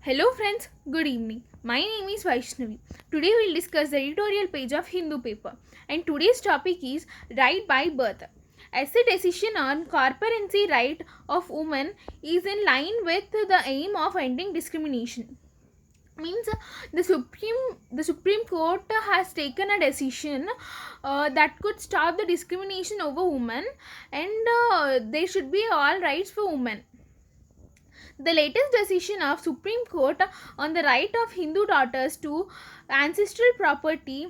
Hello friends, good evening. My name is Vaishnavi. Today we'll discuss the editorial page of Hindu paper, and today's topic is Right by Birth. As the decision on corporancy right of women is in line with the aim of ending discrimination. Means the Supreme Court has taken a decision that could stop the discrimination over women, and there should be all rights for women. The latest decision of Supreme Court on the right of Hindu daughters to ancestral property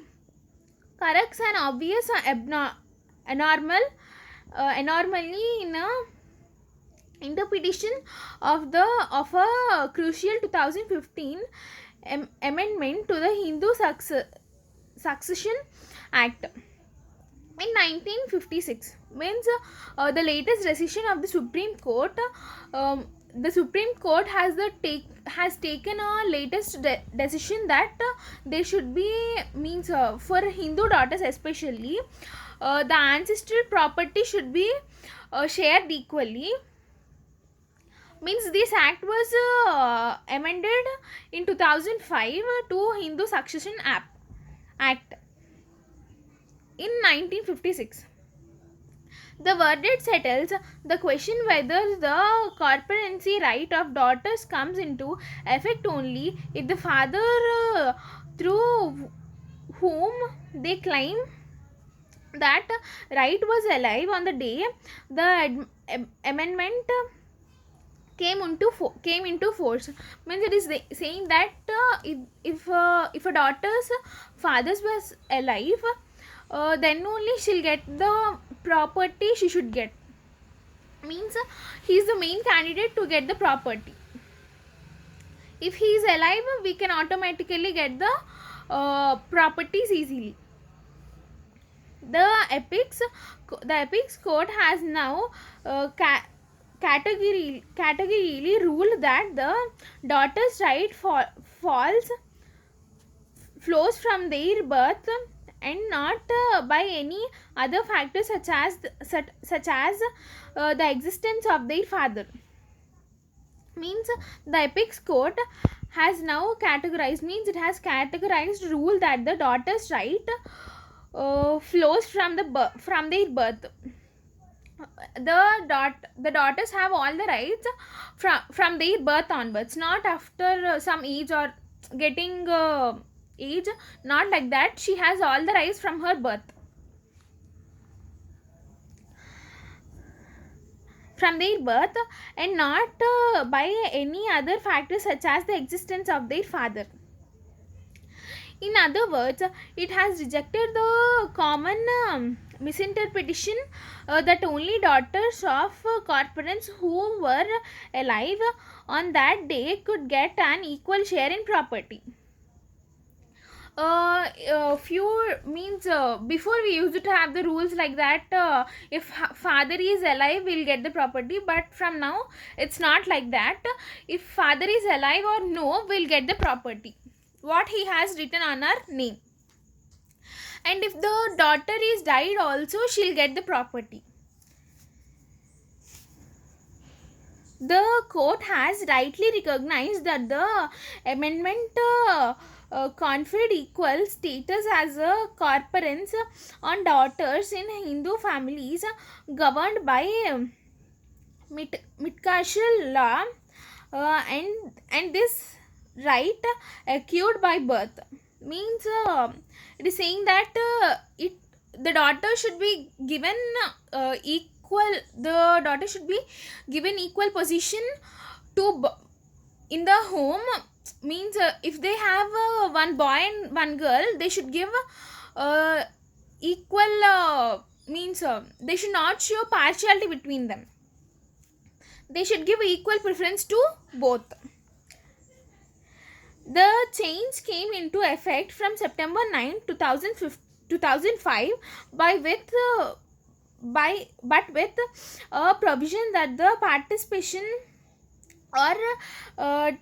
corrects an obvious anomaly in a interpretation of a crucial 2015 amendment to the Hindu Succession Act in 1956. Means the latest decision of the Supreme Court. The Supreme Court has taken a latest decision that there should be means for Hindu daughters especially, the ancestral property should be shared equally. Means this act was amended in 2005 to Hindu Succession Act in 1956. The verdict settles the question whether the corporancy right of daughters comes into effect only if the father through whom they claim that right was alive on the day the amendment came into force. Means it is saying that if a daughter's father was alive, then only she'll get the property she should get. Means he is the main candidate to get the property. If he is alive, we can automatically get the properties easily. The Apex Court has now categorically ruled that the daughter's right flows from their birth and not by any other factors such as the existence of their father. Means the Apex Court has now categorized rule that the daughter's right flows from their birth. The daughters have all the rights from their birth onwards, not after some age or getting age. Not like that. She has all the rights from her birth, and not by any other factors such as the existence of their father. In other words, it has rejected the common misinterpretation that only daughters of corporants who were alive on that day could get an equal share in property. Before we used to have the rules like that, if father is alive we'll get the property, but from now it's not like that. If father is alive or no, we'll get the property what he has written on our name, and if the daughter is died also, she'll get the property. The court has rightly recognized that the amendment conferred equal status as a corporants on daughters in Hindu families governed by Mitkashal law, and this right accrued by birth. Means it is saying that the daughter should be given equal position to in the home. Means if they have one boy and one girl, they should give equal means they should not show partiality between them. They should give equal preference to both. The change came into effect from September 9, 2005 with a provision that the participation or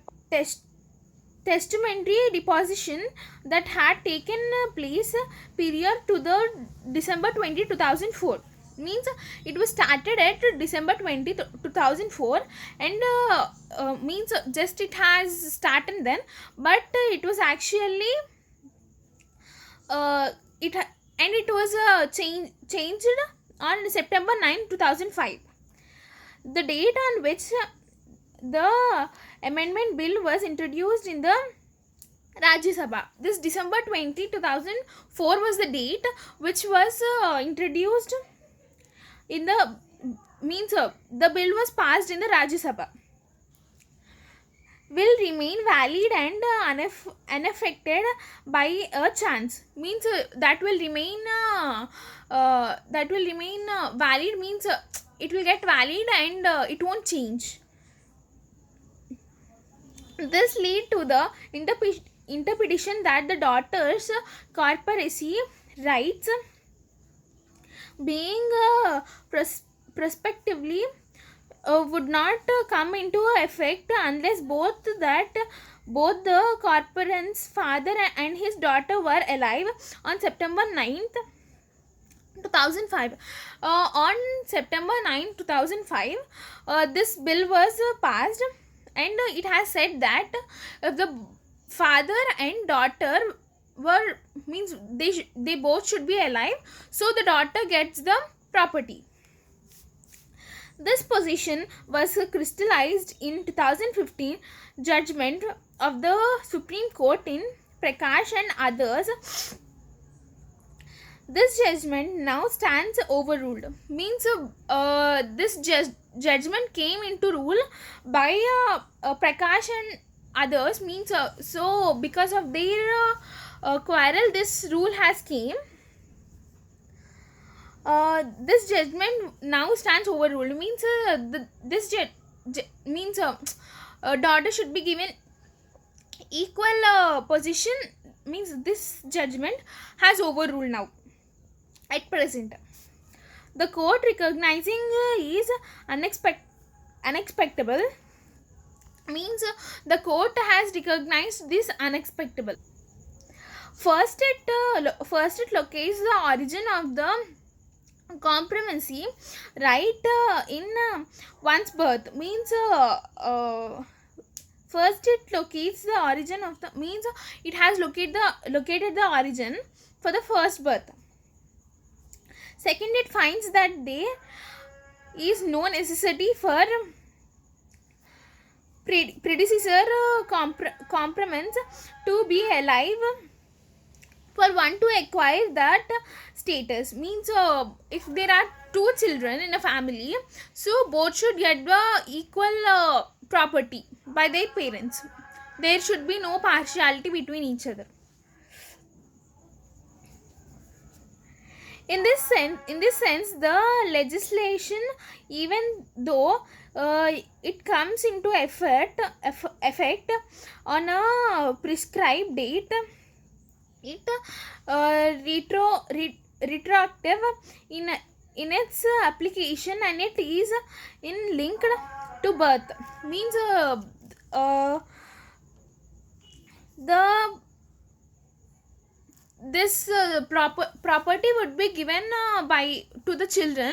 testamentary deposition that had taken place period to the December 20, 2004. means it was started at December 20th 2004, and means just it has started then, but it was actually it and it was changed on September 9, 2005. The date on which the amendment bill was introduced in the Rajya Sabha. This December 20, 2004 was the date which was introduced in the the bill was passed in the Rajya Sabha. Will remain valid and unaffected by a chance, means that will remain valid, means it will get valid and it won't change. This lead to the interpretation that the daughter's corporacy rights being prospectively would not come into effect unless both the corporant's father and his daughter were alive on September 9th 2005. On September 9, 2005, this bill was passed, and it has said that if the father and daughter were, means they both should be alive, so the daughter gets the property. This position was crystallized in 2015 judgment of the Supreme Court in Prakash and others. This judgment now stands overruled, means this judgment came into rule by Prakash and others, means so because of their quarrel this rule has came. This judgment now stands overruled, means means daughter should be given equal position, means this judgment has overruled now at present. The court recognizing is unexpectable, means the court has recognized this unexpectable. First it locates the origin of the comprimacy right in one's birth, means first it locates the origin of the, means it has located the origin for the first birth. Second, it finds that there is no necessity for predecessor compriments to be alive for one to acquire that status, means if there are two children in a family, so both should get the equal property by their parents. There should be no partiality between each other. In this sense, the legislation, even though it comes into effect on a prescribed date, it retroactive in its application, and it is linked to birth, means this property would be given to the children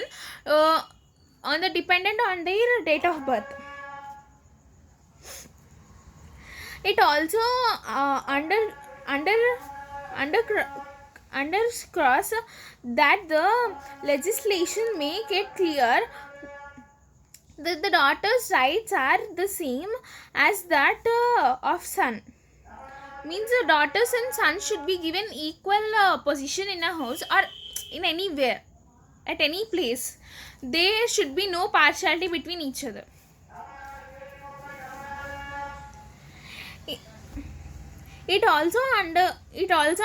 on the dependent on their date of birth. It also underscores that the legislation make it clear that the daughter's rights are the same as that of son, means the daughters and sons should be given equal position in a house or in anywhere, at any place. There should be no partiality between each other. It also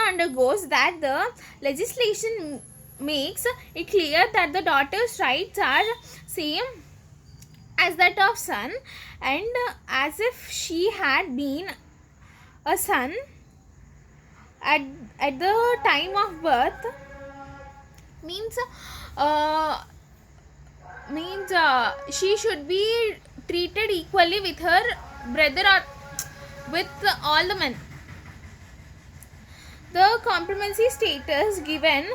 undergoes that the legislation makes it clear that the daughter's rights are same as that of son, and as if she had been a son at the time of birth, means she should be treated equally with her brother or with all the men. The comprimacy status given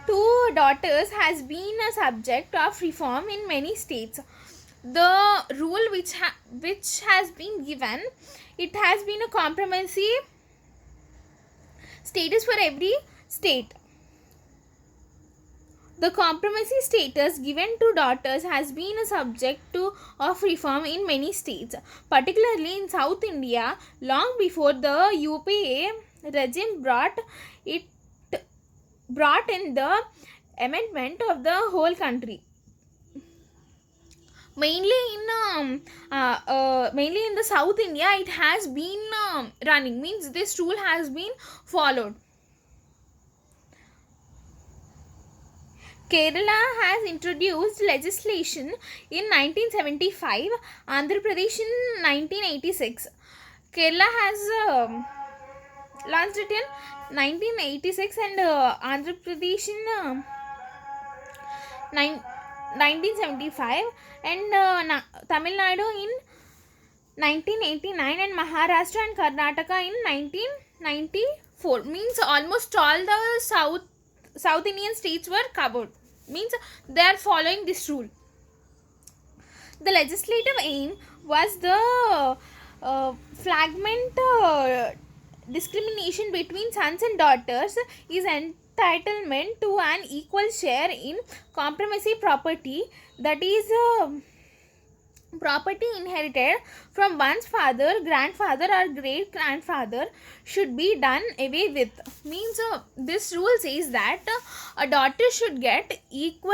to daughters has been a subject of reform in many states. The rule which has been given, it has been a comprehensive status for every state. The comprehensive status given to daughters has been a subject of reform in many states, particularly in South India, long before the UPA regime brought in the amendment of the whole country. Mainly in the South India, it has been running. Means this rule has been followed. Kerala has introduced legislation in 1975, Andhra Pradesh in 1986. Kerala has launched it in 1986 and Andhra Pradesh in 1975 and Tamil Nadu in 1989 and Maharashtra and Karnataka in 1994. Means almost all the South Indian states were covered. Means they are following this rule. The legislative aim was the flagrant discrimination between sons and daughters is entitlement to an equal share in comprehensive property, that is property inherited from one's father, grandfather or great grandfather should be done away with. Means this rule says that a daughter should get equal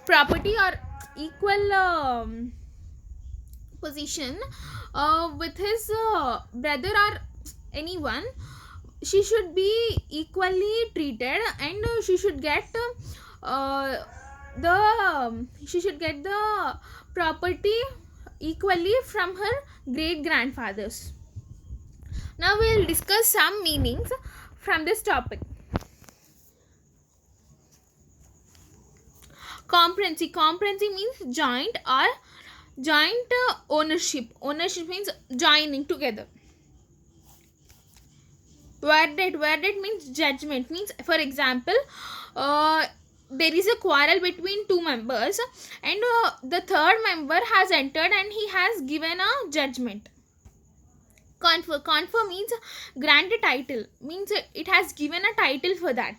property or equal position with his brother or anyone. She should be equally treated and she should get the property equally from her great grandfathers. Now we will discuss some meanings from this topic. Comprehensive means joint ownership. Ownership means joining together. Verdict means judgment. Means, for example, there is a quarrel between two members and the third member has entered and he has given a judgment. Confer means grant a title. Means it has given a title for that.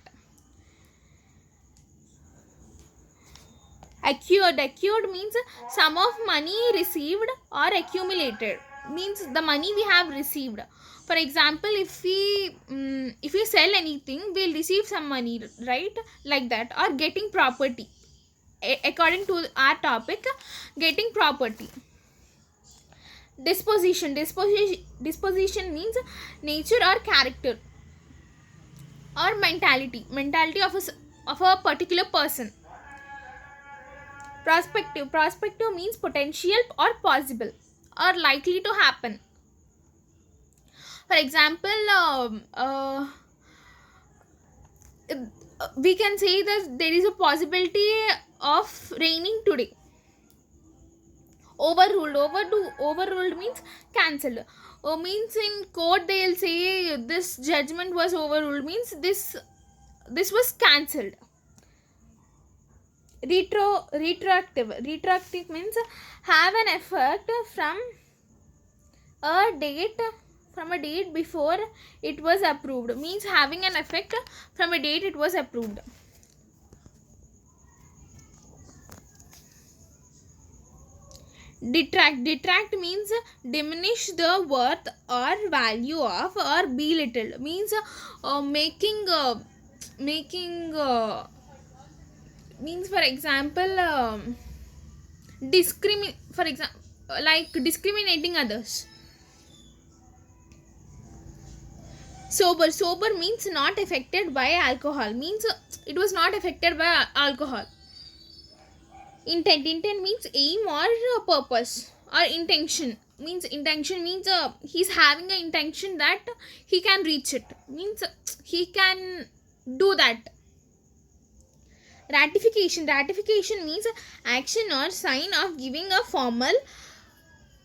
Acquired means sum of money received or accumulated. Means the money we have received. For example, if we sell anything, we'll receive some money, right? Like that. Or getting property. According to our topic, getting property. Disposition means nature or character or mentality of a particular person. Prospective means potential or possible or likely to happen. For example, we can say that there is a possibility of raining today. Overruled means cancelled. Means in court they will say this judgment was overruled. Means this was cancelled. Retroactive means have an effect from a date before it was approved. Means having an effect from a date it was approved. Detract means diminish the worth or value of or belittle. Means means for example discriminating others. Sober means not affected by alcohol. Means it was not affected by alcohol. Intent means aim or purpose or intention. Means he's having an intention that he can reach it. Means he can do that. Ratification means action or sign of giving a formal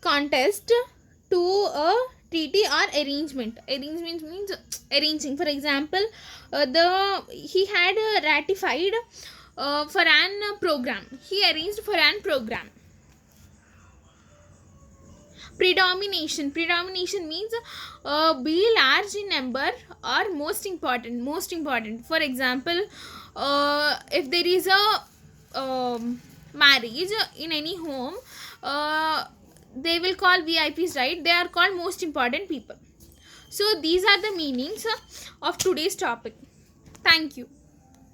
contest to a treaty or arrangement. Arrangement means arranging. For example, the he had ratified for an program. He arranged for an program. Predomination means be large in number or most important. For example, if there is a marriage in any home, they will call VIPs, right? They are called most important people. So these are the meanings of today's topic. Thank you.